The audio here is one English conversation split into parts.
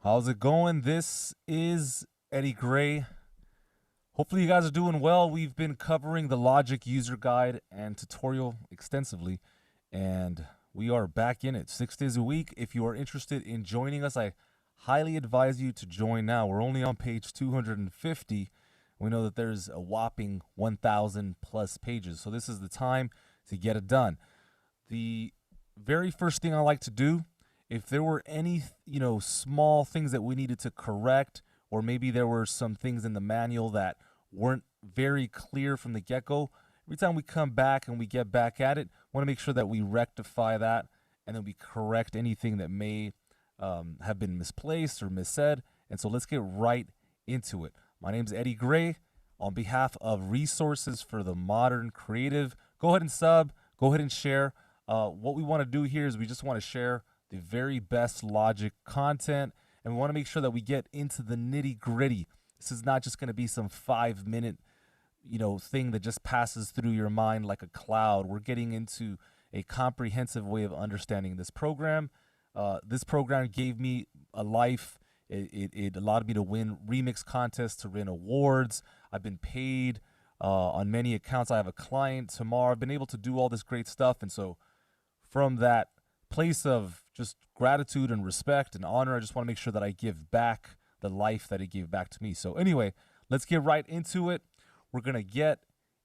How's it going? This is Eddie Gray. Hopefully, you guys are doing well. We've been covering the Logic user guide and tutorial extensively, and we are back in it 6 days a week. If you are interested in joining us, I highly advise you to join now. We're only on page 250. We know that there's a whopping 1,000 plus pages, so this is the time to get it done. The very first thing I like to do, if there were any, small things that we needed to correct, or maybe there were some things in the manual that weren't very clear from the get-go, every time we come back and we get back at it, want to make sure that we rectify that and then we correct anything that may have been misplaced or missaid. And so let's get right into it. My name is Eddie Gray. On behalf of Resources for the Modern Creative, go ahead and sub, go ahead and share. What we want to do here is we just want to share the very best Logic content, and we want to make sure that we get into the nitty gritty. This is not just going to be some 5-minute, thing that just passes through your mind like a cloud. We're getting into a comprehensive way of understanding this program. This program gave me a life. It allowed me to win remix contests, to win awards. I've been paid on many accounts. I have a client tomorrow. I've been able to do all this great stuff, and so from that place of just gratitude and respect and honor, I just want to make sure that I give back the life that it gave back to me. So anyway, let's get right into it. We're going to get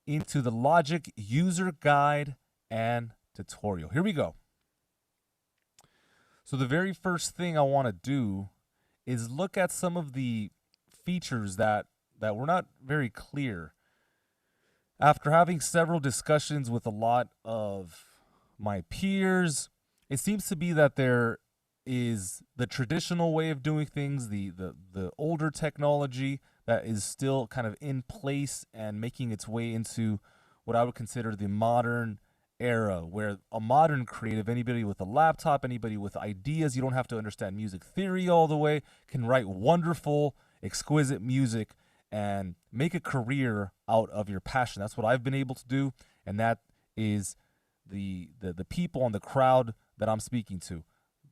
into the Logic user guide and tutorial. Here we go. So the very first thing I want to do is look at some of the features that were not very clear. After having several discussions with a lot of my peers, it seems to be that there is the traditional way of doing things, the older technology that is still kind of in place and making its way into what I would consider the modern era, where a modern creative, anybody with a laptop, anybody with ideas, you don't have to understand music theory all the way, can write wonderful, exquisite music and make a career out of your passion. That's what I've been able to do, and that is the people on the crowd that I'm speaking to,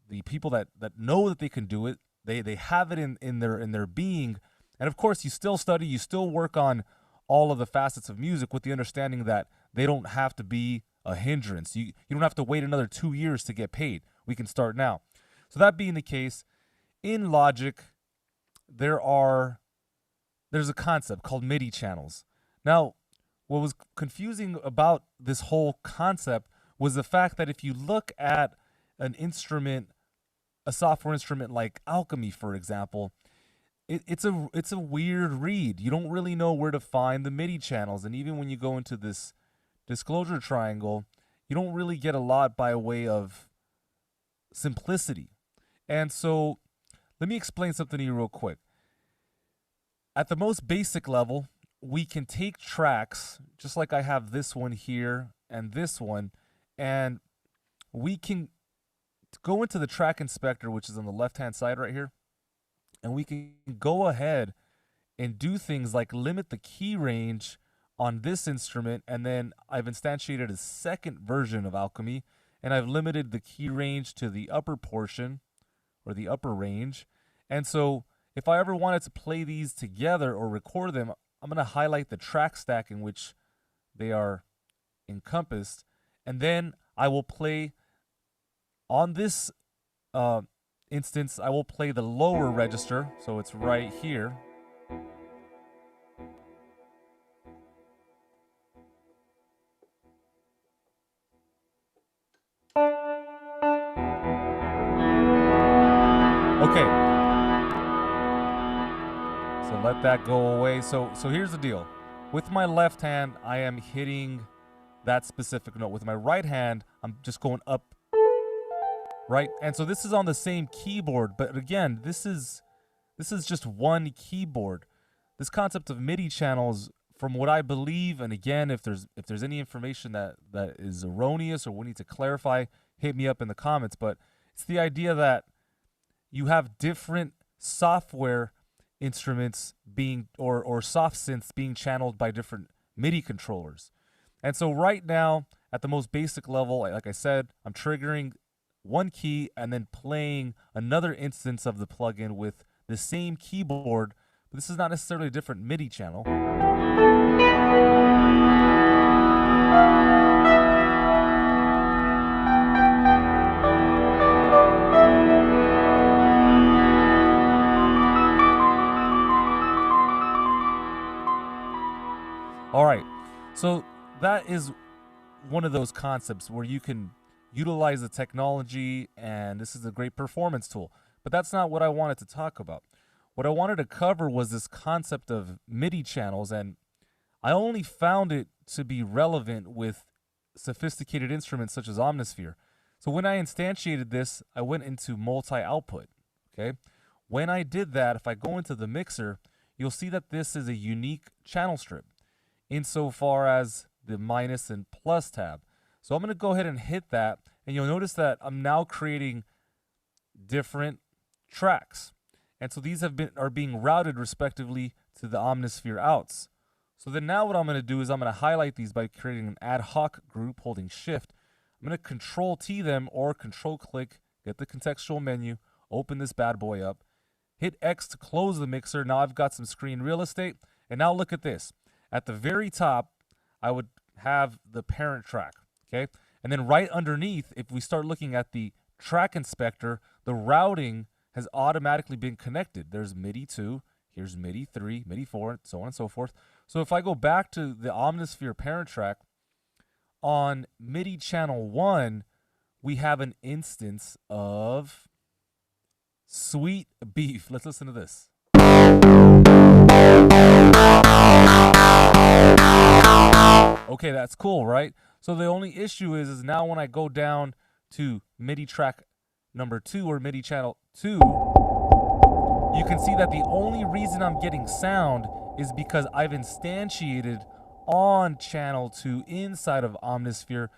the people that know that they can do it. They have it in their being. And of course, you still study, you still work on all of the facets of music with the understanding that they don't have to be a hindrance. You don't have to wait another 2 years to get paid. We can start now. So that being the case, in Logic, there's a concept called MIDI channels. Now, what was confusing about this whole concept was the fact that if you look at an instrument, a software instrument like Alchemy, for example, it's a weird read. You don't really know where to find the MIDI channels, and even when you go into this disclosure triangle, you don't really get a lot by way of simplicity. And so let me explain something to you real quick. At the most basic level, we can take tracks, just like I have this one here and this one, and we can go into the track inspector, which is on the left-hand side right here, and we can go ahead and do things like limit the key range on this instrument, and then I've instantiated a second version of Alchemy, and I've limited the key range to the upper portion, or the upper range. And so if I ever wanted to play these together or record them, I'm going to highlight the track stack in which they are encompassed, and then I will play on this instance, I will play the lower register, so it's right here. Okay, so let that go away. So here's the deal. With my left hand, I am hitting that specific note. With my right hand, I'm just going up, right? And so this is on the same keyboard, but again, this is just one keyboard. This concept of MIDI channels, from what I believe, and again, if there's any information that is erroneous or we need to clarify, hit me up in the comments. But it's the idea that you have different software instruments being or soft synths being channeled by different MIDI controllers. And so right now, at the most basic level, like I said, I'm triggering one key and then playing another instance of the plugin with the same keyboard, but this is not necessarily a different MIDI channel. All right, so that is one of those concepts where you can utilize the technology, and this is a great performance tool. But that's not what I wanted to talk about. What I wanted to cover was this concept of MIDI channels, and I only found it to be relevant with sophisticated instruments such as Omnisphere. So when I instantiated this, I went into multi-output, okay? When I did that, if I go into the mixer, you'll see that this is a unique channel strip insofar as the minus and plus tab. So I'm going to go ahead and hit that, and you'll notice that I'm now creating different tracks. And so these are being routed respectively to the Omnisphere outs. So then now what I'm going to do is I'm going to highlight these by creating an ad hoc group holding shift. I'm going to control T them or control click, get the contextual menu, open this bad boy up, hit X to close the mixer. Now I've got some screen real estate. And now look at this. At the very top, I would have the parent track, okay? And then right underneath, if we start looking at the track inspector, the routing has automatically been connected. There's MIDI 2, here's MIDI 3, MIDI 4, and so on and so forth. So if I go back to the Omnisphere parent track, on MIDI channel 1, we have an instance of Sweet Beef. Let's listen to this. Okay, that's cool, right? So the only issue is now when I go down to MIDI track number 2 or MIDI channel 2, you can see that the only reason I'm getting sound is because I've instantiated on channel 2 inside of Omnisphere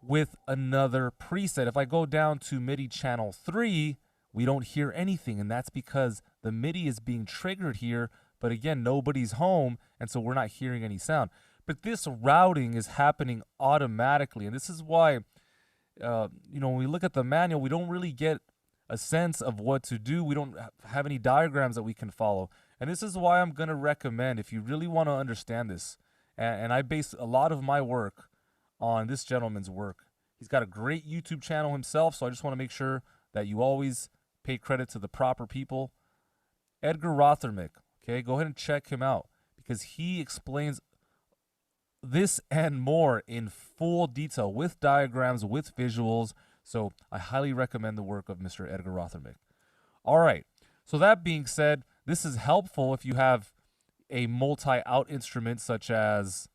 with another preset. If I go down to MIDI channel 3, we don't hear anything, and that's because the MIDI is being triggered here, but again, nobody's home, and so we're not hearing any sound. But this routing is happening automatically, and this is why, when we look at the manual, we don't really get a sense of what to do. We don't have any diagrams that we can follow. And this is why I'm going to recommend, if you really want to understand this, and I base a lot of my work on this gentleman's work. He's got a great YouTube channel himself, so I just want to make sure that you always pay credit to the proper people. Edgar Rothermick, okay? Go ahead and check him out because he explains this and more in full detail with diagrams, with visuals. So I highly recommend the work of Mr. Edgar Rothermick. All right. So that being said, this is helpful if you have a multi-out instrument such as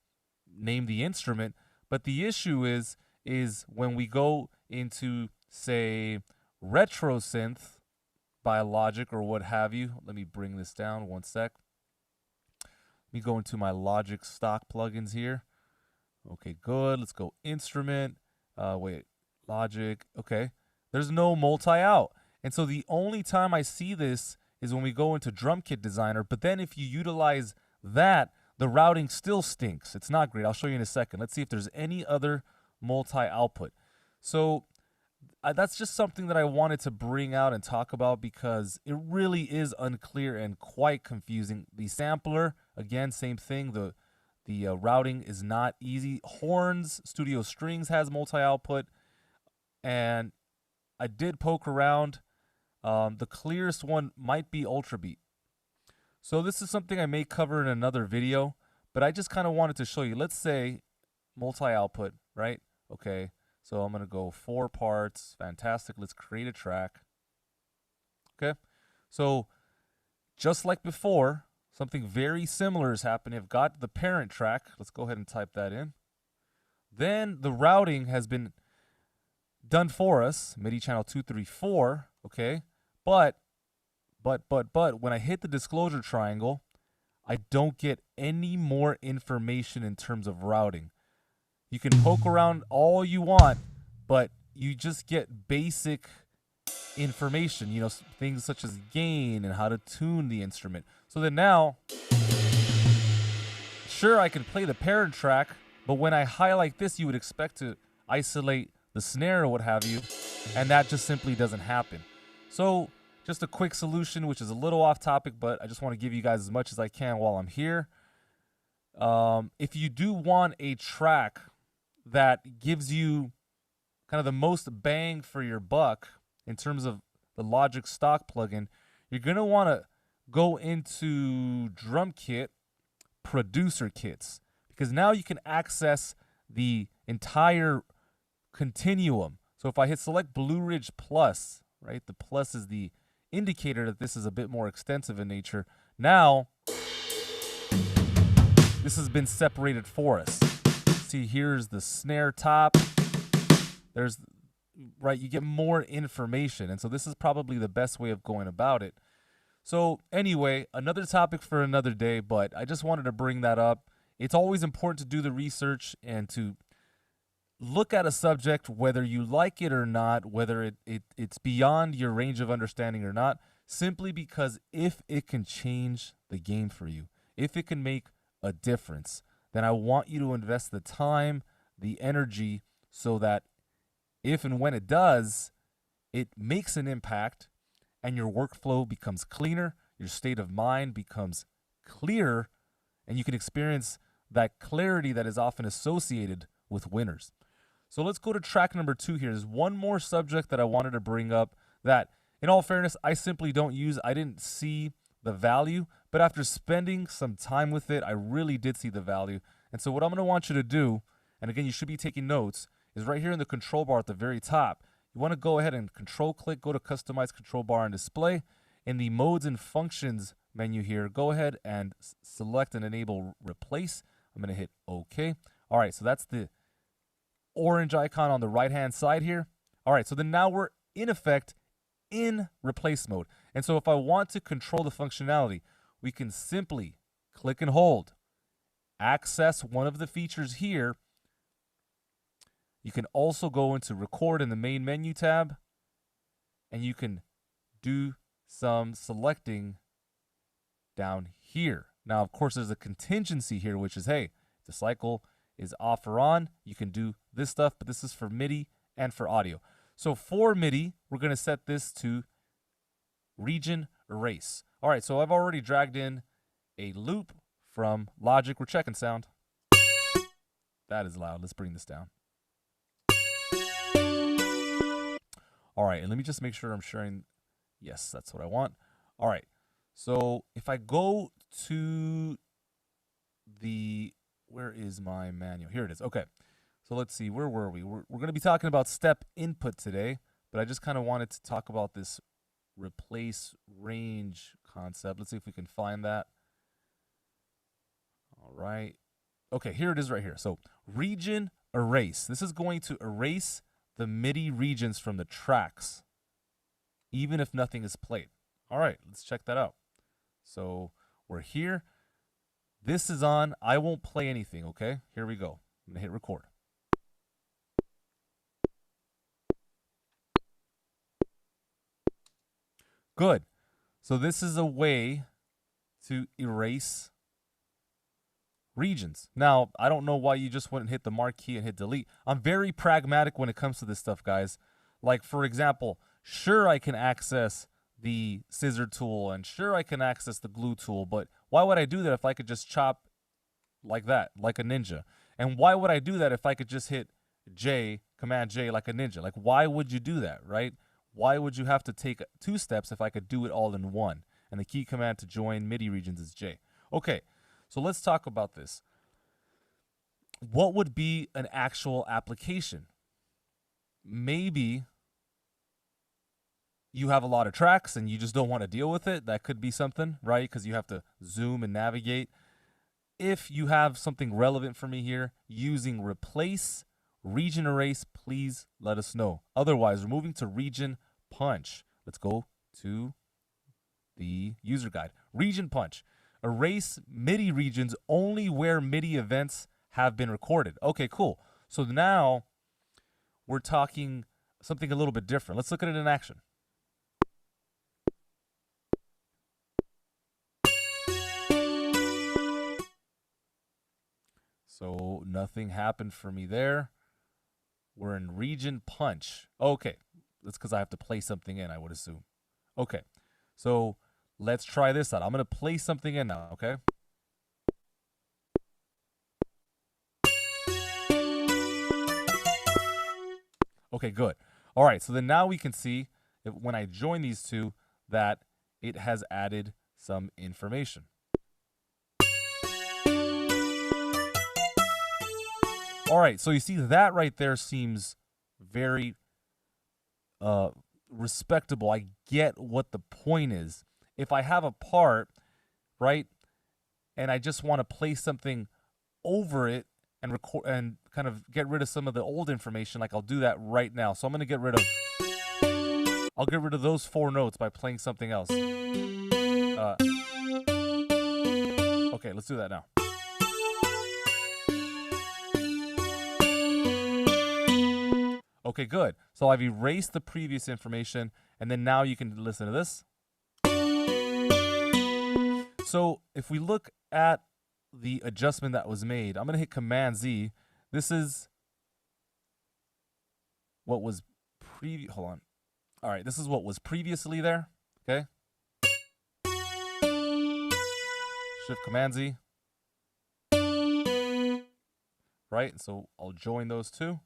name the instrument. But the issue is when we go into, say, retro synth by Logic or what have you. Let me bring this down one sec. Let me go into my Logic stock plugins here. Okay, good. Let's go instrument. Logic. Okay. There's no multi-out. And so the only time I see this is when we go into Drum Kit Designer. But then if you utilize that, the routing still stinks. It's not great. I'll show you in a second. Let's see if there's any other multi-output. So that's just something that I wanted to bring out and talk about because it really is unclear and quite confusing. The sampler, again, same thing. The routing is not easy. Horns, Studio Strings has multi-output. And I did poke around. The clearest one might be Ultrabeat. So this is something I may cover in another video, but I just kind of wanted to show you. Let's say multi-output, right? Okay, so I'm going to go 4 parts. Fantastic. Let's create a track. Okay, so just like before, something very similar is happening. I've got the parent track. Let's go ahead and type that in. Then the routing has been done for us, MIDI channel 2, 3, 4, okay? But when I hit the disclosure triangle, I don't get any more information in terms of routing. You can poke around all you want, but you just get basic information, things such as gain and how to tune the instrument. So then now, sure, I can play the parent track, but when I highlight this, you would expect to isolate the snare or what have you. And that just simply doesn't happen. So just a quick solution, which is a little off topic, but I just want to give you guys as much as I can while I'm here. If you do want a track that gives you kind of the most bang for your buck in terms of the Logic stock plugin, you're going to want to go into Drum Kit producer kits, because now you can access the entire continuum. So if I hit select Blue Ridge Plus, right, the plus is the indicator that this is a bit more extensive in nature. Now this has been separated for us. See, here's the snare top. There's, right, you get more information. And so this is probably the best way of going about it. So anyway, another topic for another day, but I just wanted to bring that up. It's always important to do the research and to look at a subject, whether you like it or not, whether it's beyond your range of understanding or not, simply because if it can change the game for you, if it can make a difference, then I want you to invest the time, the energy, so that if and when it does, it makes an impact and your workflow becomes cleaner, your state of mind becomes clearer, and you can experience that clarity that is often associated with winners. So let's go to track number 2 here. There's one more subject that I wanted to bring up that, in all fairness, I simply don't use. I didn't see the value, but after spending some time with it, I really did see the value. And so what I'm going to want you to do, and again, you should be taking notes, is right here in the control bar at the very top. You want to go ahead and control click, go to customize control bar and display. In the modes and functions menu here, go ahead and select and enable replace. I'm going to hit OK. All right, so that's the orange icon on the right hand side here. All right, so then now we're in effect in replace mode. And so if I want to control the functionality, we can simply click and hold, access one of the features here. You can also go into record in the main menu tab, and you can do some selecting down here. Now, of course, there's a contingency here, which is, hey, if the cycle is off or on, you can do this stuff, but this is for MIDI and for audio. So for MIDI, we're going to set this to region erase. All right, so I've already dragged in a loop from Logic. We're checking sound. That is loud. Let's bring this down. All right, and let me just make sure I'm sharing. Yes, that's what I want. All right, so if I go to the, where is my manual? Here it is. Okay, so let's see, where were we? We're going to be talking about step input today, but I just kind of wanted to talk about this replace range concept. Let's see if we can find that. All right. Okay, here it is right here. So region erase. This is going to erase the MIDI regions from the tracks, even if nothing is played. All right, let's check that out. So we're here. This is on. I won't play anything, okay? Here we go. I'm going to hit record. Good. So this is a way to erase regions. Now, I don't know why you just wouldn't hit the mark key and hit delete. I'm very pragmatic when it comes to this stuff, guys. Like, for example, sure, I can access the scissor tool, and sure, I can access the glue tool, but why would I do that if I could just chop like that, like a ninja? And why would I do that if I could just hit J, Command J, like a ninja? Like, why would you do that, right? Why would you have to take 2 steps if I could do it all in one? And the key command to join MIDI regions is J. Okay, so let's talk about this. What would be an actual application? Maybe you have a lot of tracks and you just don't want to deal with it. That could be something, right? Because you have to zoom and navigate. If you have something relevant for me here using replace, region erase, please let us know. Otherwise, we're moving to region punch. Let's go to the user guide. Region punch. Erase MIDI regions only where MIDI events have been recorded. Okay, cool. So now we're talking something a little bit different. Let's look at it in action. So nothing happened for me there. We're in region punch. Okay, that's because I have to play something in, I would assume. Okay, so let's try this out. I'm going to play something in now, okay? Okay, good. All right, so then now we can see when I join these two that it has added some information. All right, so you see that right there seems very respectable. I get what the point is. If I have a part, right, and I just want to place something over it and record and kind of get rid of some of the old information, like I'll do that right now. So I'm going to I'll get rid of those 4 notes by playing something else. Okay, let's do that now. Okay, good. So I've erased the previous information, and then now you can listen to this. So if we look at the adjustment that was made, I'm going to hit Command Z. This is what was hold on. All right, this is what was previously there, okay? Shift Command Z. Right, so I'll join those two.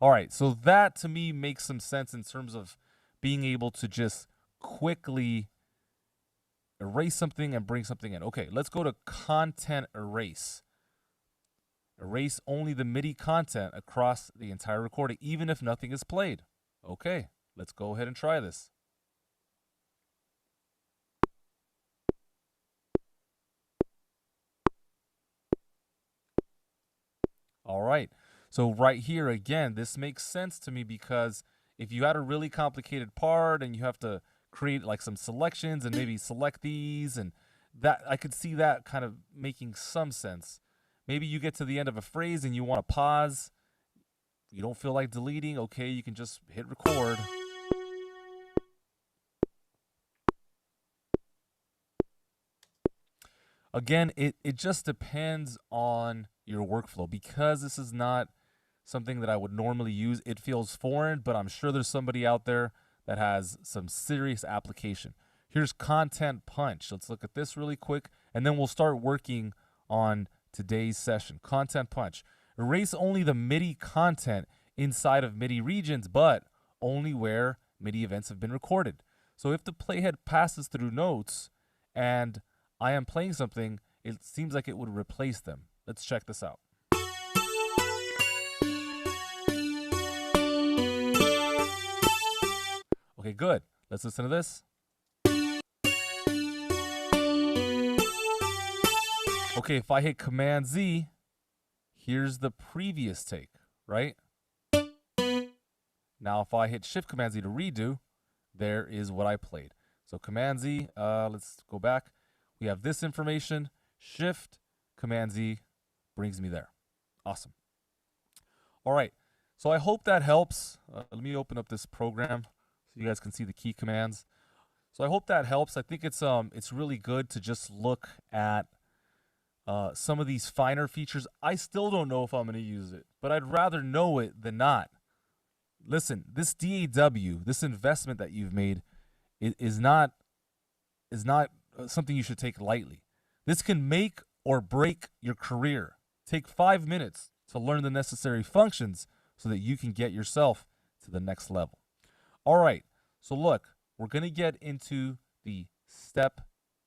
All right, so that to me makes some sense in terms of being able to just quickly erase something and bring something in. Okay, let's go to Content Erase. Erase only the MIDI content across the entire recording, even if nothing is played. Okay, let's go ahead and try this. All right, so right here again, this makes sense to me because if you had a really complicated part and you have to create like some selections and maybe select these, and that I could see that kind of making some sense. Maybe you get to the end of a phrase and you want to pause. You don't feel like deleting. Okay, you can just hit record. Again, it just depends on your workflow. Because this is not something that I would normally use, it feels foreign, but I'm sure there's somebody out there that has some serious application. Here's Content Punch. Let's look at this really quick, and then we'll start working on today's session. Content Punch. Erase only the MIDI content inside of MIDI regions, but only where MIDI events have been recorded. So if the playhead passes through notes and I am playing something, it seems like it would replace them. Let's check this out. Okay, good. Let's listen to this. Okay, if I hit Command Z, here's the previous take, right? Now, if I hit Shift Command Z to redo, there is what I played. So Command Z, let's go back. We have this information. Shift Command Z brings me there. Awesome. All right. So I hope that helps. Let me open up this program so you guys can see the key commands. So I hope that helps. I think it's really good to just look at some of these finer features. I still don't know if I'm going to use it, but I'd rather know it than not. Listen, this DAW, this investment that you've made, is not something you should take lightly. This can make or break your career. Take 5 minutes to learn the necessary functions so that you can get yourself to the next level. All right, so look, we're going to get into the step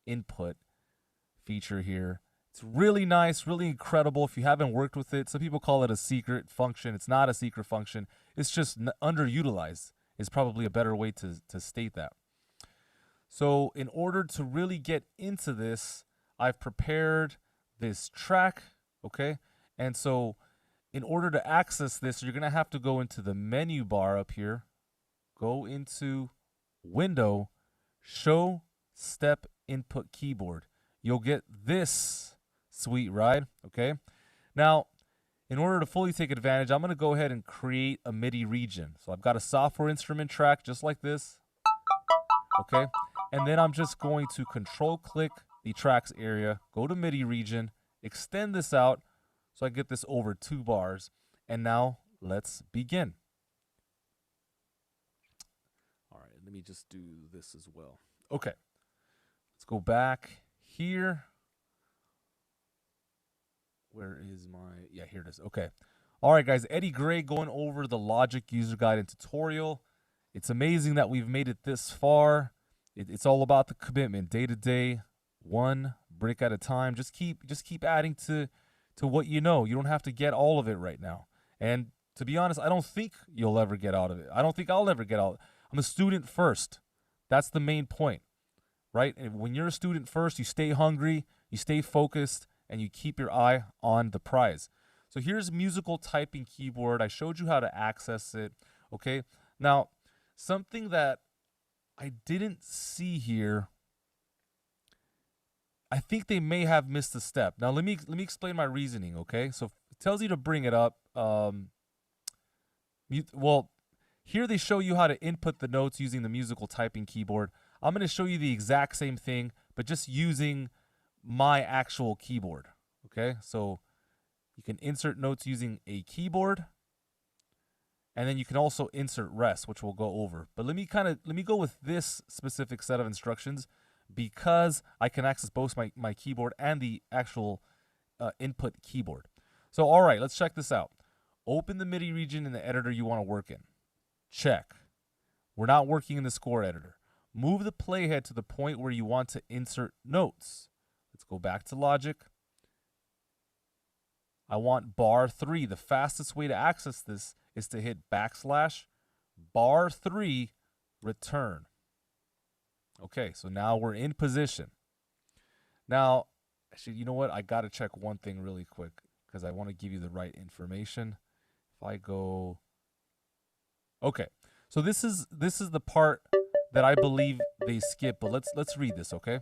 input feature here. It's really nice, really incredible. If you haven't worked with it, some people call it a secret function. It's not a secret function. It's just underutilized is probably a better way to state that. So in order to really get into this, I've prepared this track, okay? And so in order to access this, you're going to have to go into the menu bar up here, go into Window, Show Step Input Keyboard. You'll get this sweet ride, okay? Now, in order to fully take advantage, I'm going to go ahead and create a MIDI region. So I've got a software instrument track just like this, okay? And then I'm just going to control-click the tracks area, go to MIDI region, extend this out so I get this over 2 bars. And now let's begin. let me just do this as well. Okay. Let's go back here. Where is my... Yeah, here it is. Okay. All right, guys. Eddie Gray going over the Logic user guide and tutorial. It's amazing that we've made it this far. It's all about the commitment, day to day, one brick at a time. Just keep adding to what you know. You don't have to get all of it right now. And to be honest, I don't think you'll ever get out of it. I don't think I'll ever get out. I'm a student first. That's the main point, right? And when you're a student first, you stay hungry, you stay focused, and you keep your eye on the prize. So here's musical typing keyboard. I showed you how to access it, okay? Now, something that I didn't see here, I think they may have missed a step. Now, let me explain my reasoning, okay? So it tells you to bring it up. Well, here they show you how to input the notes using the musical typing keyboard. I'm going to show you the exact same thing, but just using my actual keyboard, okay? So you can insert notes using a keyboard, and then you can also insert rest, which we'll go over. But let me go with this specific set of instructions because I can access both my keyboard and the actual input keyboard. So, all right, let's check this out. Open the MIDI region in the editor you want to work in. Check. We're not working in the score editor. Move the playhead to the point where you want to insert notes. Let's go back to Logic. I want bar 3. The fastest way to access this is to hit bar 3, return. Okay, so now we're in position. Now, actually, you know what? I got to check one thing really quick because I want to give you the right information. If I go... Okay, so this is the part that I believe they skip, but let's read this, okay?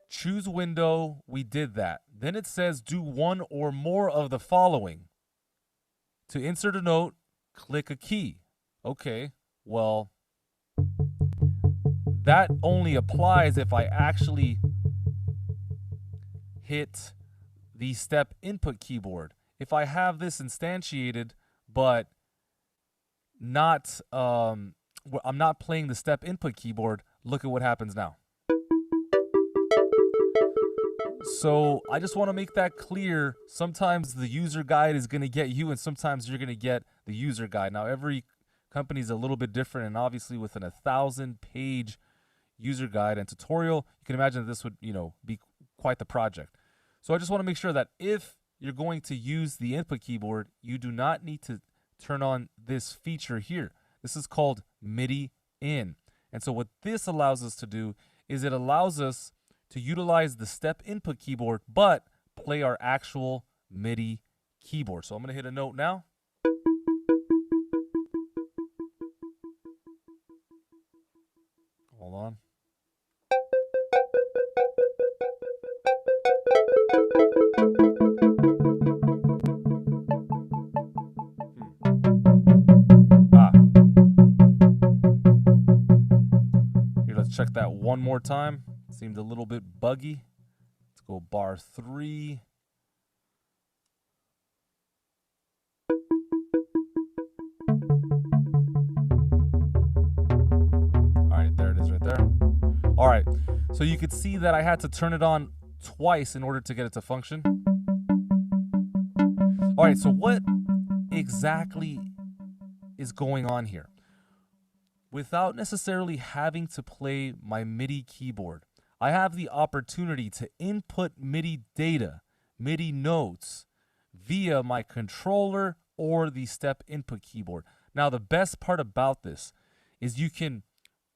Choose window, we did that. Then it says do one or more of the following. To insert a note, click a key. Okay, well, that only applies if I actually hit the step input keyboard. If I have this instantiated, but not, I'm not playing the step input keyboard, look at what happens now. So I just want to make that clear. Sometimes the user guide is going to get you, and sometimes you're going to get the user guide. Now, every company is a little bit different, and obviously with an 1,000-page user guide and tutorial, you can imagine that this would, be quite the project. So I just want to make sure that if you're going to use the input keyboard, you do not need to turn on this feature here. This is called Midi In. And so what this allows us to do is it allows us to utilize the step input keyboard, but play our actual MIDI keyboard. So I'm going to hit a note now. Hold on. Here, let's check that one more time. Seemed a little bit buggy. Let's go bar 3. All right, there it is right there. All right, so you could see that I had to turn it on twice in order to get it to function. All right, so what exactly is going on here? Without necessarily having to play my MIDI keyboard, I have the opportunity to input MIDI data, MIDI notes, via my controller or the step input keyboard. Now, the best part about this is you can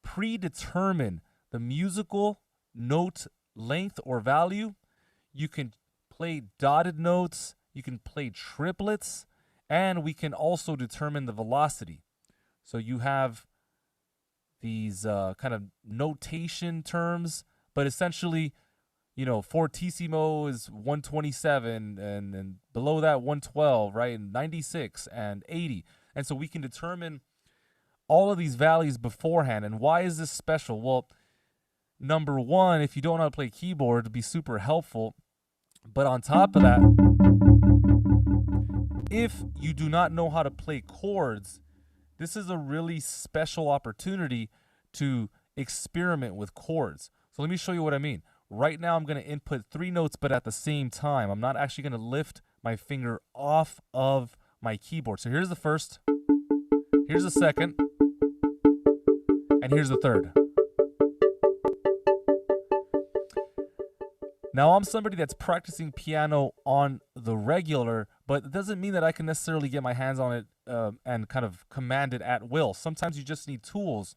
predetermine the musical note length or value. You can play dotted notes, you can play triplets, and we can also determine the velocity. So you have these kind of notation terms, but essentially, fortissimo is 127, and below that 112, right, and 96 and 80. And so we can determine all of these values beforehand. And why is this special? Well, number one, if you don't know how to play keyboard, it'd be super helpful. But on top of that, if you do not know how to play chords, This is a really special opportunity to experiment with chords. So let me show you what I mean. Right now, I'm going to input 3 notes, but at the same time, I'm not actually going to lift my finger off of my keyboard. So here's the first, here's the second, and here's the third. Now, I'm somebody that's practicing piano on the regular, but it doesn't mean that I can necessarily get my hands on it and kind of command it at will. Sometimes you just need tools.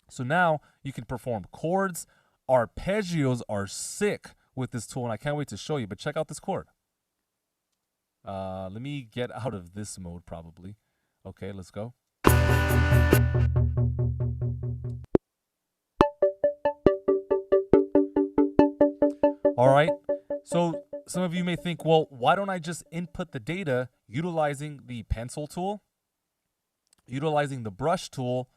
So now you can perform chords. Arpeggios are sick with this tool, and I can't wait to show you, but check out this chord. Let me get out of this mode probably. Okay, let's go. All right, so some of you may think, well, why don't I just input the data utilizing the pencil tool, utilizing the brush tool?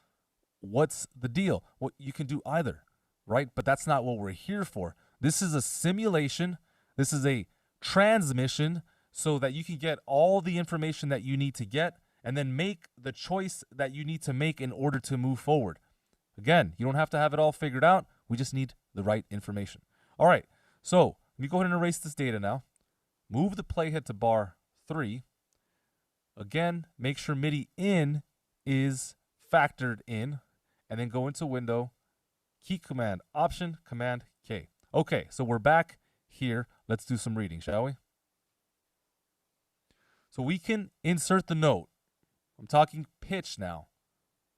What's the deal? Well, you can do either, right? But that's not what we're here for. This is a simulation. This is a transmission so that you can get all the information that you need to get and then make the choice that you need to make in order to move forward. Again, you don't have to have it all figured out. We just need the right information. All right, so let me go ahead and erase this data now. Move the playhead to bar 3. Again, make sure Midi In is factored in, and then go into Window, Key Command, Option, Command K. Okay, so we're back here. Let's do some reading, shall we? So we can insert the note. I'm talking pitch now.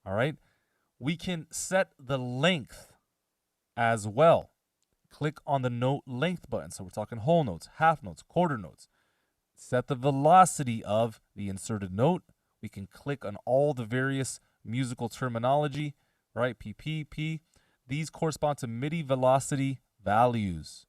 All right. We can set the length as well. Click on the note length button. So we're talking whole notes, half notes, quarter notes. Set the velocity of the inserted note. We can click on all the various musical terminology, right? P, P, P. These correspond to MIDI velocity values.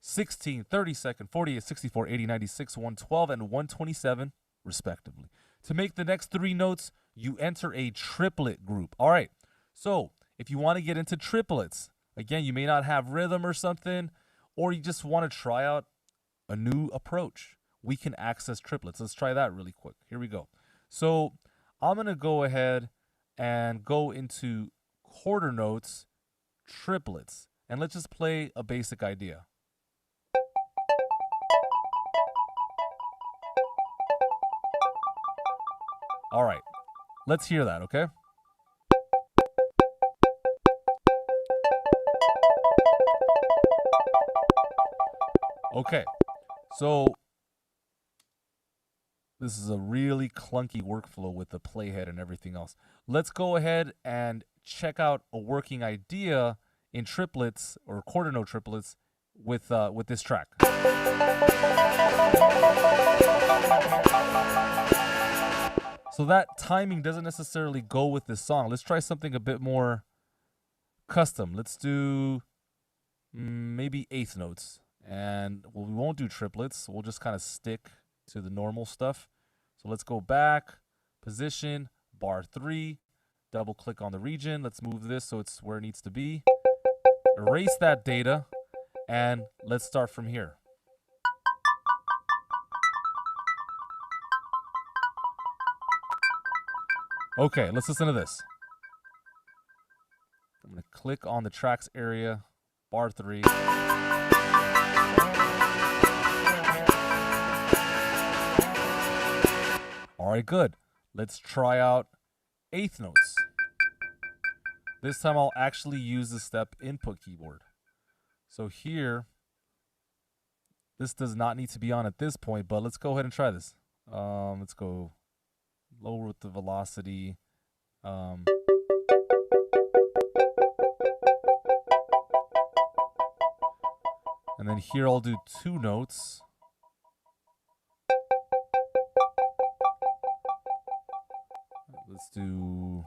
16, 30 second, 48, 64, 80, 96, 112, and 127, respectively. To make the next 3 notes, you enter a triplet group. All right, so if you want to get into triplets, again, you may not have rhythm or something, or you just want to try out a new approach. We can access triplets. Let's try that really quick. Here we go. So I'm going to go ahead and go into quarter notes, triplets, and let's just play a basic idea. All right, let's hear that, okay? Okay, so this is a really clunky workflow with the playhead and everything else. Let's go ahead and check out a working idea in triplets or quarter note triplets with this track. So that timing doesn't necessarily go with this song. Let's try something a bit more custom. Let's do maybe eighth notes. And well, we won't do triplets. We'll just kind of stick to the normal stuff. So let's go back, position, bar 3, double click on the region. Let's move this so it's where it needs to be. Erase that data, and let's start from here. Okay, let's listen to this. I'm going to click on the tracks area, bar 3. All right, good. Let's try out eighth notes. This time I'll actually use the step input keyboard. So here, this does not need to be on at this point, but let's go ahead and try this. Let's go lower with the velocity. And then here I'll do 2 notes. Let's do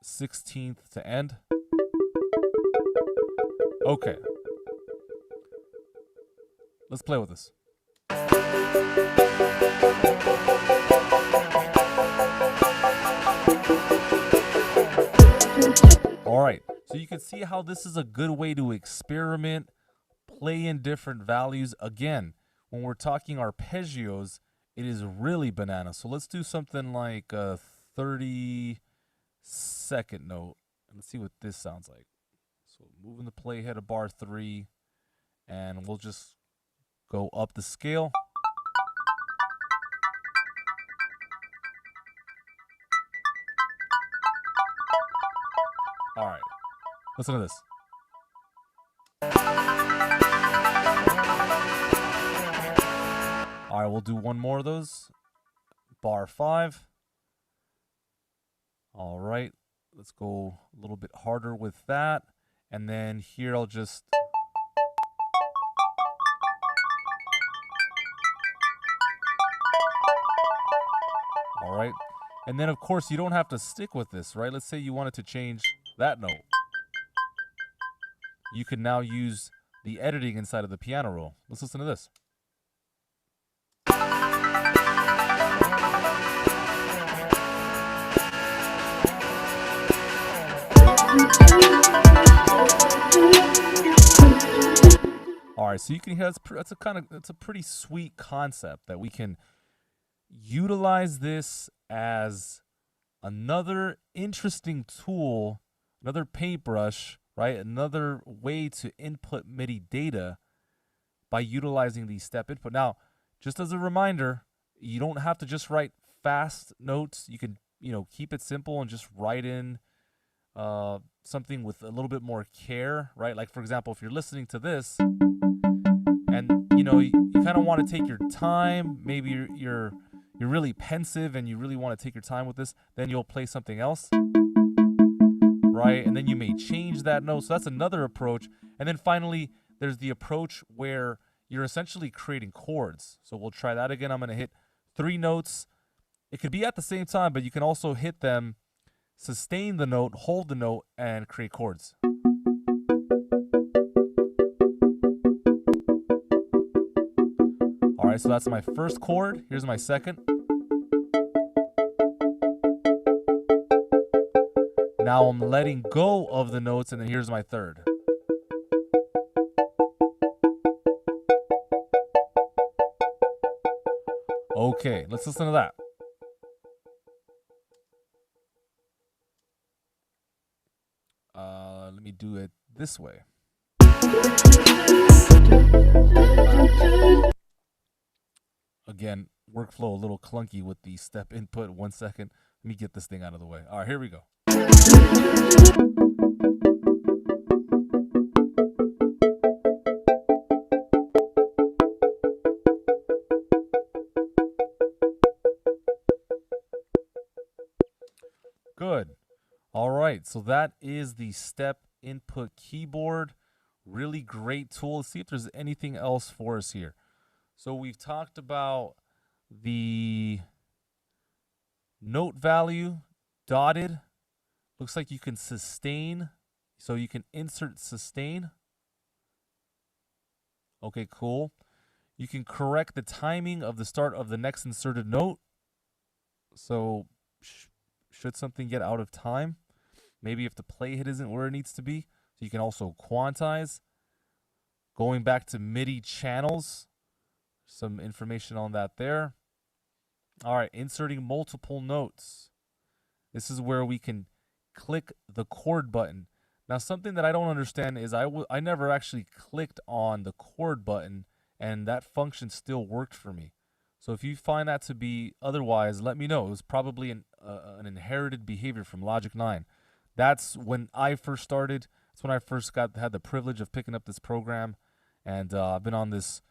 16th to end. Okay. Let's play with this. All right. So you can see how this is a good way to experiment, play in different values. Again, when we're talking arpeggios, it is really banana. So let's do something like 32nd note. Let's see what this sounds like. So moving the playhead to bar 3, and we'll just go up the scale. All right, listen to this. All right, we'll do one more of those. Bar 5. All right, let's go a little bit harder with that. And then here I'll just... All right. And then, of course, you don't have to stick with this, right? Let's say you wanted to change that note. You can now use the editing inside of the piano roll. Let's listen to this. All right, so you can hear that's a pretty sweet concept that we can utilize this as another interesting tool, another paintbrush, right? Another way to input MIDI data by utilizing the step input. Now, just as a reminder, you don't have to just write fast notes. You can, keep it simple and just write in something with a little bit more care, right? Like, for example, if you're listening to this and, you kind of want to take your time, maybe you're really pensive and you really want to take your time with this, then you'll play something else, right? And then you may change that note. So that's another approach. And then finally, there's the approach where you're essentially creating chords. So we'll try that again. I'm going to hit 3 notes. It could be at the same time, but you can also hit them, sustain the note, hold the note, and create chords. All right, so that's my first chord. Here's my second. Now I'm letting go of the notes, and then here's my third. Okay, let's listen to that. Let me do it this way. Again, workflow a little clunky with the step input. 1 second. Let me get this thing out of the way. All right, here we go. Good. All right, so that is the step input keyboard. Really great tool. Let's see if there's anything else for us here. So we've talked about the note value, dotted. Looks like you can sustain. So you can insert sustain. Okay, cool. You can correct the timing of the start of the next inserted note. So should something get out of time, maybe if the playhead isn't where it needs to be. So you can also quantize. Going back to MIDI channels, some information on that there. All right, inserting multiple notes. This is where we can click the chord button. Now, something that I don't understand is I never actually clicked on the chord button, and that function still worked for me. So if you find that to be otherwise, let me know. It was probably an inherited behavior from Logic 9. That's when I first started. That's when I first had the privilege of picking up this program, and I've been on this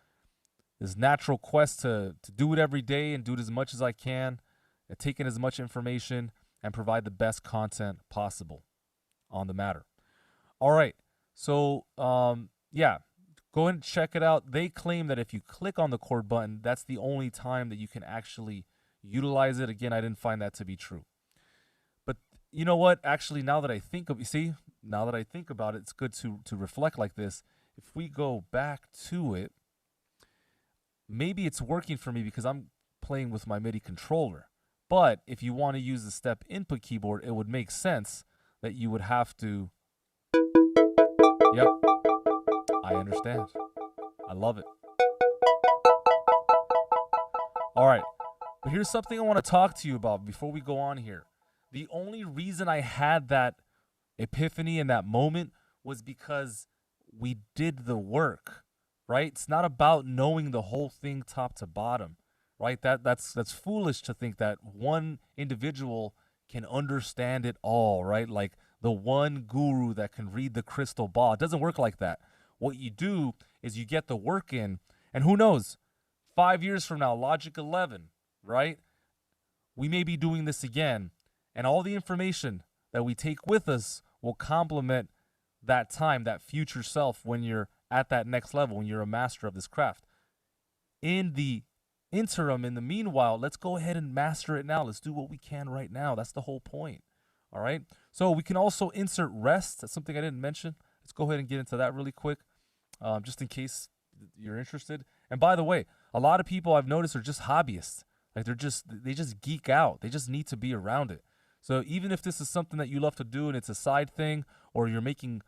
natural quest to do it every day and do it as much as I can, and take in as much information and provide the best content possible on the matter. All right, so yeah, go ahead and check it out. They claim that if you click on the chord button, that's the only time that you can actually utilize it. Again, I didn't find that to be true. But you know what? Actually, now that I think about it, it's good to reflect like this. If we go back to it, maybe it's working for me because I'm playing with my MIDI controller. But if you want to use the step input keyboard, it would make sense that you would have to... Yep, I understand. I love it. All right, but here's something I want to talk to you about before we go on here. The only reason I had that epiphany in that moment was because we did the work, right? It's not about knowing the whole thing top to bottom, right? That's foolish to think that one individual can understand it all, right? Like the one guru that can read the crystal ball. It doesn't work like that. What you do is you get the work in, and who knows, 5 years from now, Logic 11, right? We may be doing this again, and all the information that we take with us will complement that time, that future self when you're at that next level, when you're a master of this craft. In the interim, in the meanwhile, let's go ahead and master it now. Let's do what we can right now. That's the whole point. All right. So we can also insert rest. That's something I didn't mention. Let's go ahead and get into that really quick, just in case you're interested. And by the way, a lot of people I've noticed are just hobbyists. Like they just geek out. They just need to be around it. So even if this is something that you love to do and it's a side thing, or you're making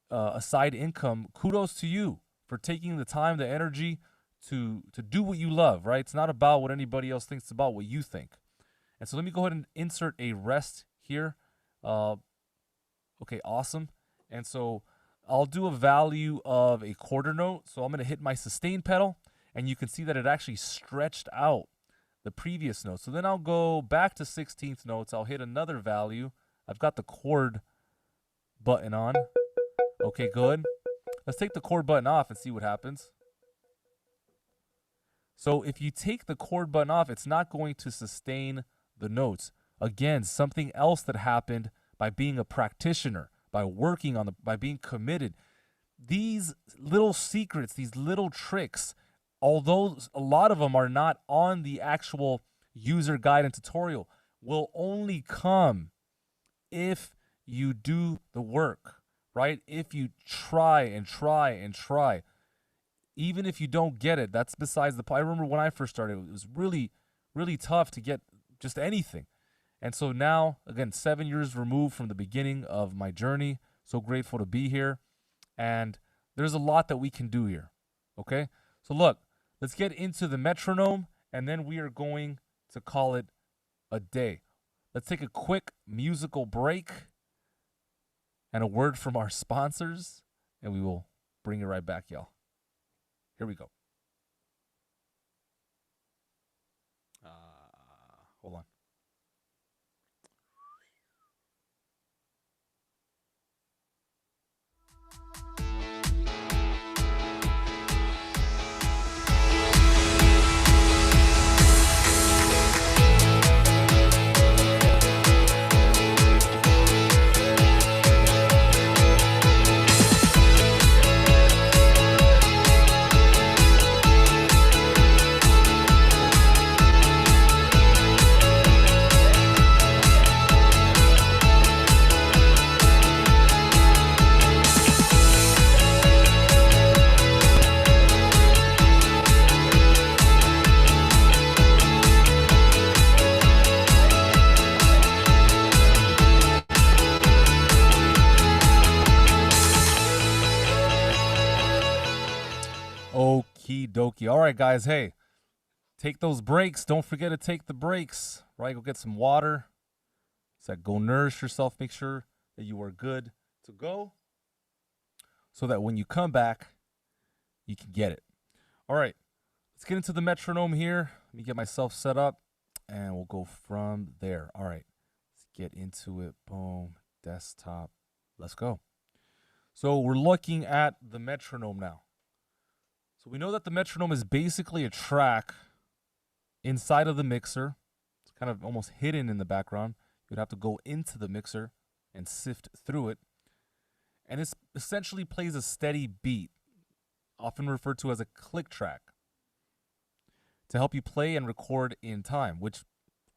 a side income, kudos to you for taking the time, the energy to do what you love, right? It's not about what anybody else thinks, it's about what you think. And so let me go ahead and insert a rest here. Okay, awesome. And so I'll do a value of a quarter note. So I'm going to hit my sustain pedal, and you can see that it actually stretched out the previous note. So then I'll go back to 16th notes. I'll hit another value. I've got the chord button on. Okay, good. Let's take the chord button off and see what happens. So if you take the chord button off, it's not going to sustain the notes. Again, something else that happened by being a practitioner, by working on by being committed. These little secrets, these little tricks, although a lot of them are not on the actual user guide and tutorial, will only come if you do the work, right? If you try and try and try. Even if you don't get it, that's besides the point. I remember when I first started, it was really, really tough to get just anything. And so now, again, 7 years removed from the beginning of my journey, so grateful to be here. And there's a lot that we can do here, okay? So look, let's get into the metronome, and then we are going to call it a day. Let's take a quick musical break and a word from our sponsors, and we will bring it right back, y'all. Here we go. Hold on. Okie dokie. All right, guys. Hey, take those breaks. Don't forget to take the breaks, right? Go get some water. So go nourish yourself. Make sure that you are good to go so that when you come back, you can get it. All right, let's get into the metronome here. Let me get myself set up, and we'll go from there. All right, let's get into it. Boom, desktop. Let's go. So we're looking at the metronome now. So we know that the metronome is basically a track inside of the mixer. It's kind of almost hidden in the background. You'd have to go into the mixer and sift through it. And it essentially plays a steady beat, often referred to as a click track, to help you play and record in time, which,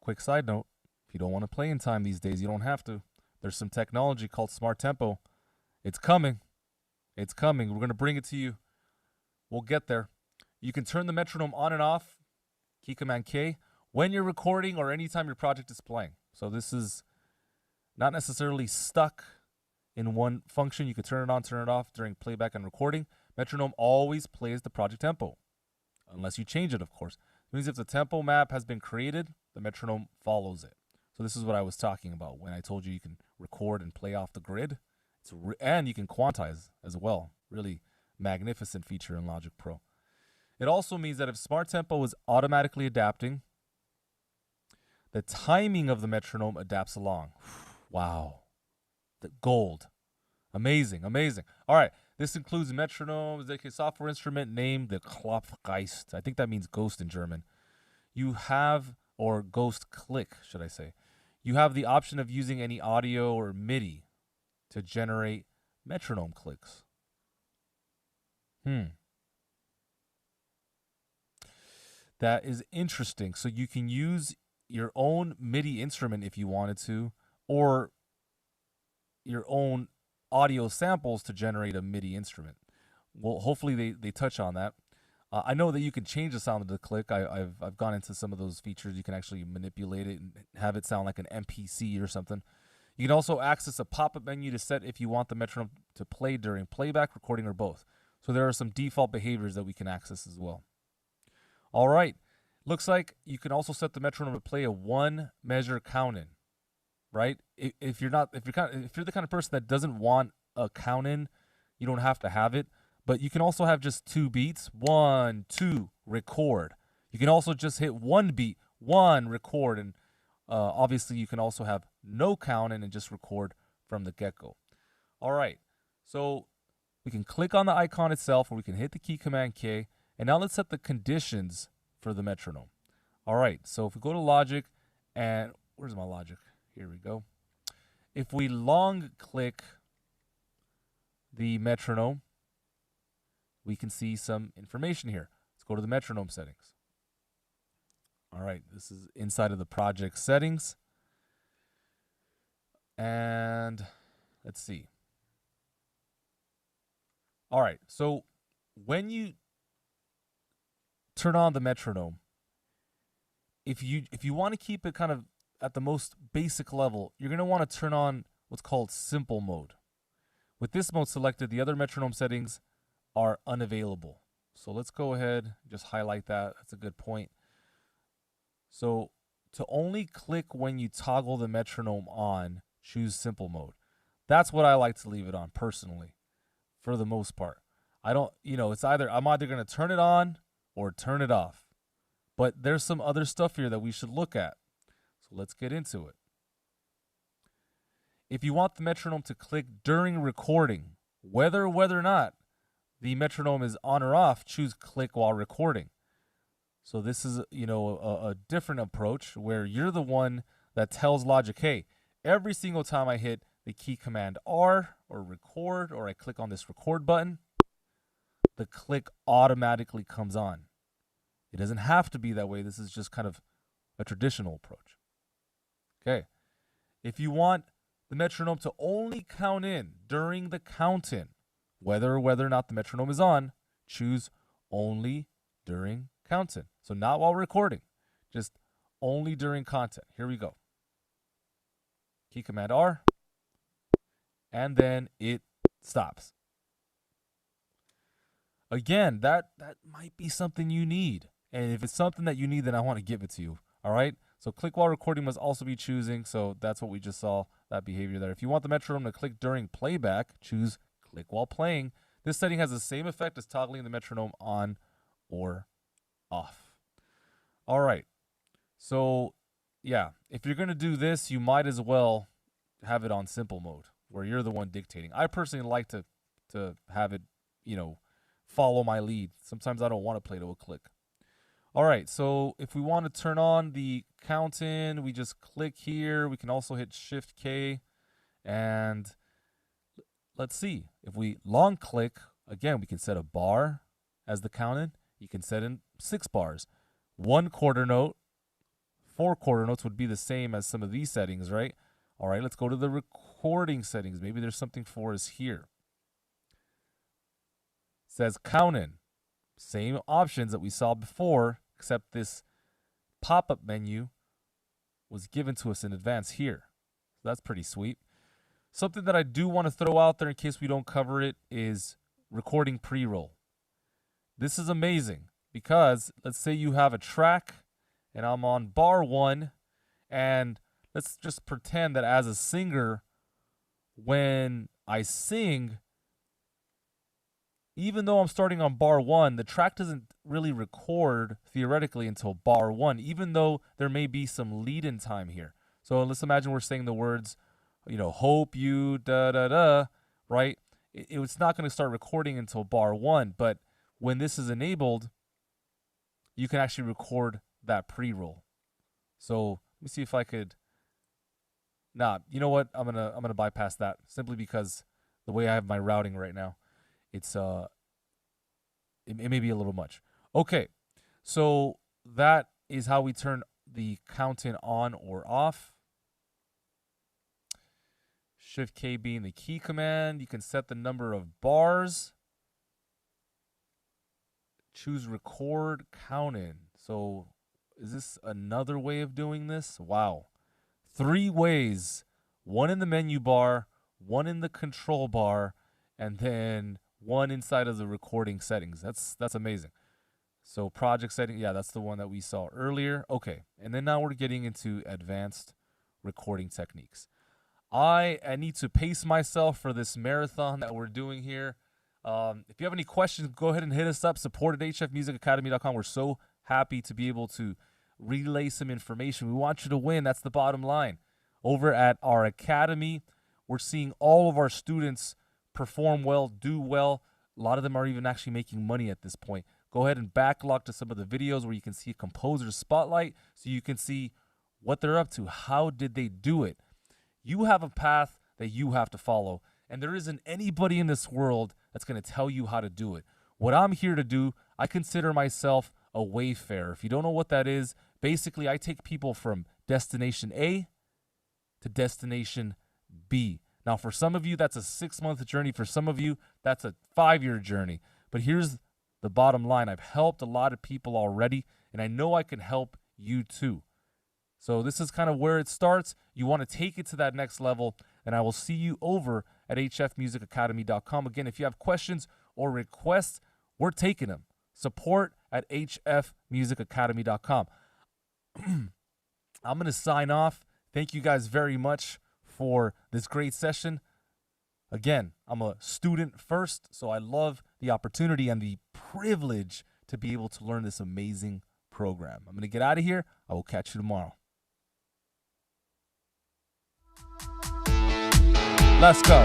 quick side note, if you don't want to play in time these days, you don't have to. There's some technology called Smart Tempo. It's coming. It's coming. We're going to bring it to you. We'll get there. You can turn the metronome on and off, key command K, when you're recording or anytime your project is playing. So this is not necessarily stuck in one function. You can turn it on, turn it off during playback and recording. Metronome always plays the project tempo, unless you change it, of course. It means if the tempo map has been created, the metronome follows it, So this is what I was talking about when I told you can record and play off the grid. And you can quantize as well. Really magnificent feature in Logic Pro. It also means that if Smart Tempo is automatically adapting, the timing of the metronome adapts along. Wow. The gold. Amazing, amazing. All right. This includes metronomes, a software instrument named the Klopfgeist. I think that means ghost in German. You have, or ghost click, should I say. You have the option of using any audio or MIDI to generate metronome clicks. That is interesting. So you can use your own MIDI instrument if you wanted to, or your own audio samples to generate a MIDI instrument. Well, hopefully they touch on that. I know that you can change the sound of the click. I've gone into some of those features. You can actually manipulate it and have it sound like an MPC or something. You can also access a pop-up menu to set if you want the metronome to play during playback, recording, or both. So there are some default behaviors that we can access as well. All right. Looks like you can also set the metronome to play a one measure count in, right? If you're the kind of person that doesn't want a count in, you don't have to have it. But you can also have just 2 beats, 1, 2, record. You can also just hit 1 beat, 1, record, and obviously you can also have no count in and just record from the get-go. All right, so we can click on the icon itself, or we can hit the key Command K, and now let's set the conditions for the metronome. All right, so if we go to Logic, and where's my Logic? Here we go. If we long click the metronome, we can see some information here. Let's go to the metronome settings. All right, this is inside of the project settings. And let's see. All right, so when you turn on the metronome, if you want to keep it kind of at the most basic level, you're going to want to turn on what's called simple mode. With this mode selected, the other metronome settings are unavailable. So let's go ahead and just highlight that. That's a good point. So to only click when you toggle the metronome on, choose simple mode. That's what I like to leave it on personally, for the most part. I don't, it's I'm either going to turn it on or turn it off. But there's some other stuff here that we should look at. So let's get into it. If you want the metronome to click during recording, whether or not the metronome is on or off, choose click while recording. So this is, a different approach where you're the one that tells Logic, hey, every single time I hit the key Command R or record, or I click on this record button, the click automatically comes on. It doesn't have to be that way. This is just kind of a traditional approach. Okay. If you want the metronome to only count in during the count in, whether or not the metronome is on, choose only during count in. So not while recording, just only during content. Here we go. Key Command R, and then it stops. Again, that might be something you need. And if it's something that you need, then I want to give it to you. All right? So click while recording must also be choosing. So that's what we just saw, that behavior there. If you want the metronome to click during playback, choose click while playing. This setting has the same effect as toggling the metronome on or off. All right. So, yeah, if you're going to do this, you might as well have it on simple mode where you're the one dictating. I personally like to have it, follow my lead. Sometimes I don't want to play to a click. All right. So if we want to turn on the count in, we just click here. We can also hit Shift K, and let's see. If we long click, again, we can set a bar as the count in. You can set in 6 bars. 1 quarter note, 4 quarter notes would be the same as some of these settings, right? All right, let's go to the recording settings. Maybe there's something for us here. It says count in. Same options that we saw before, except this pop-up menu was given to us in advance here. So that's pretty sweet. Something that I do want to throw out there in case we don't cover it is recording pre-roll. This is amazing because let's say you have a track and I'm on bar 1 and let's just pretend that as a singer, when I sing, even though I'm starting on bar 1, the track doesn't really record theoretically until bar 1, even though there may be some lead-in time here. So let's imagine we're saying the words, hope you da da da, right? It's not going to start recording until bar 1, but when this is enabled, you can actually record that pre-roll. So let me see if I could. Nah, you know what? I'm gonna bypass that simply because the way I have my routing right now, it's it may be a little much. Okay, so that is how we turn the count-in on or off. Shift K being the key command. You can set the number of bars. Choose record count-in. So is this another way of doing this? Wow. 3 ways. 1 in the menu bar, 1 in the control bar, and then 1 inside of the recording settings. That's amazing. So project setting, yeah, that's the one that we saw earlier. Okay, and then now we're getting into advanced recording techniques. I need to pace myself for this marathon that we're doing here. If you have any questions, go ahead and hit us up. Support at hfmusicacademy.com. We're so happy to be able to relay some information. We want you to win. That's the bottom line. Over at our academy, we're seeing all of our students perform well, do well. A lot of them are even actually making money at this point. Go ahead and backlog to some of the videos where you can see a composer's spotlight so you can see what they're up to. How did they do it? You have a path that you have to follow, and there isn't anybody in this world that's going to tell you how to do it. What I'm here to do, I consider myself a wayfarer. If you don't know what that is, basically I take people from destination A to destination B. Now, for some of you, that's a 6-month journey. For some of you, that's a 5-year journey. But here's the bottom line. I've helped a lot of people already, and I know I can help you too. So this is kind of where it starts. You want to take it to that next level, and I will see you over at hfmusicacademy.com. Again, if you have questions or requests, we're taking them. Support at hfmusicacademy.com. I'm going to sign off. Thank you guys very much for this great session. Again, I'm a student first, so I love the opportunity and the privilege to be able to learn this amazing program. I'm going to get out of here. I will catch you tomorrow. Let's go.